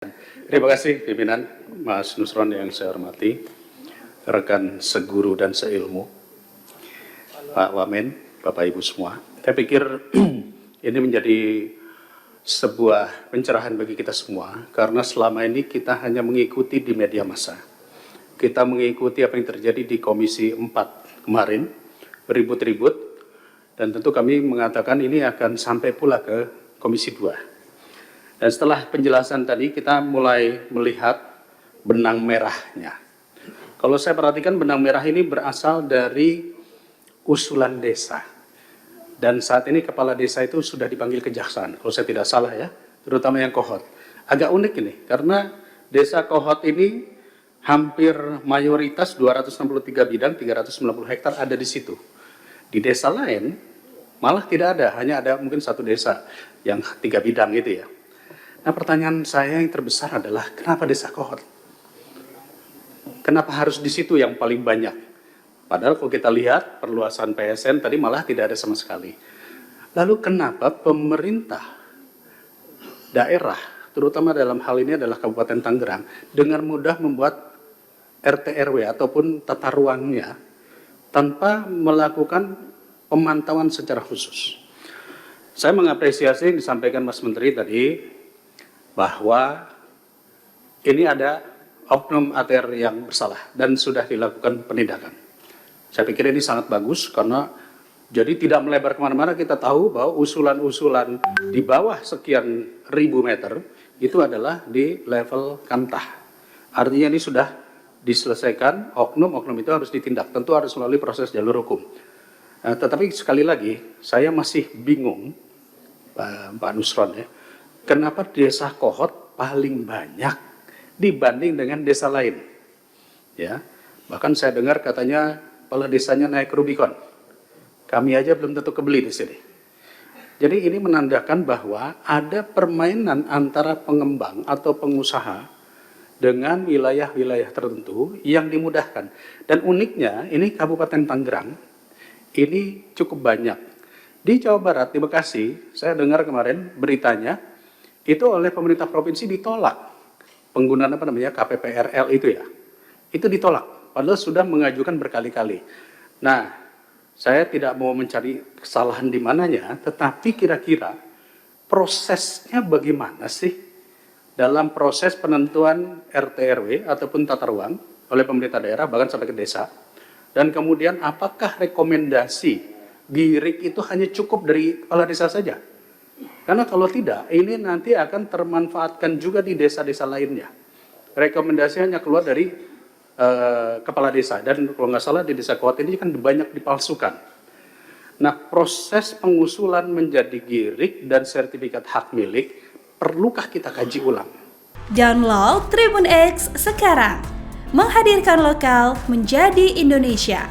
Terima kasih pimpinan Mas Nusron yang saya hormati, rekan seguru dan seilmu, Pak Wamen, Bapak Ibu semua. Saya pikir ini menjadi sebuah pencerahan bagi kita semua, karena selama ini kita hanya mengikuti di media massa. Kita mengikuti apa yang terjadi di Komisi 4 kemarin, beribut-ribut, dan tentu kami mengatakan ini akan sampai pula ke Komisi 2. Dan setelah penjelasan tadi, kita mulai melihat benang merahnya. Kalau saya perhatikan, benang merah ini berasal dari usulan desa. Dan saat ini kepala desa itu sudah dipanggil kejaksaan, kalau saya tidak salah ya, terutama yang Kohot. Agak unik ini, karena desa Kohot ini hampir mayoritas 263 bidang, 390 hektar ada di situ. Di desa lain, malah tidak ada, hanya ada mungkin satu desa yang 3 bidang gitu ya. Nah, pertanyaan saya yang terbesar adalah kenapa desa Kohot? Kenapa harus di situ yang paling banyak? Padahal kalau kita lihat perluasan PSN tadi malah tidak ada sama sekali. Lalu kenapa pemerintah daerah, terutama dalam hal ini adalah Kabupaten Tangerang, dengan mudah membuat RT RW ataupun tata ruangnya tanpa melakukan pemantauan secara khusus? Saya mengapresiasi yang disampaikan Mas Menteri tadi, bahwa ini ada oknum ATR yang bersalah dan sudah dilakukan penindakan. Saya pikir ini sangat bagus karena jadi tidak melebar kemana-mana. Kita tahu bahwa usulan-usulan di bawah sekian ribu meter itu adalah di level kantah. Artinya ini sudah diselesaikan, oknum-oknum itu harus ditindak. Tentu harus melalui proses jalur hukum. Tetapi sekali lagi, saya masih bingung, Pak Nusron ya, kenapa desa Kohot paling banyak dibanding dengan desa lain? Ya, bahkan saya dengar katanya kepala desanya naik Rubicon. Kami aja belum tentu kebeli di sini. Jadi ini menandakan bahwa ada permainan antara pengembang atau pengusaha dengan wilayah-wilayah tertentu yang dimudahkan. Dan uniknya ini Kabupaten Tangerang ini cukup banyak. Di Jawa Barat, di Bekasi, saya dengar kemarin beritanya, itu oleh pemerintah provinsi ditolak penggunaan KPPRL itu ya, itu ditolak padahal sudah mengajukan berkali-kali. Nah, saya tidak mau mencari kesalahan di mananya, tetapi kira-kira prosesnya bagaimana sih dalam proses penentuan RT RW ataupun tata ruang oleh pemerintah daerah bahkan sampai ke desa, dan kemudian apakah rekomendasi GIRIK itu hanya cukup dari kepala desa saja? Karena kalau tidak, ini nanti akan termanfaatkan juga di desa-desa lainnya. Rekomendasi hanya keluar dari kepala desa. Dan kalau nggak salah di desa Kohot ini kan banyak dipalsukan. Nah, proses pengusulan menjadi GIRIK dan sertifikat hak milik, perlukah kita kaji ulang? Download Tribun X sekarang. Menghadirkan lokal menjadi Indonesia.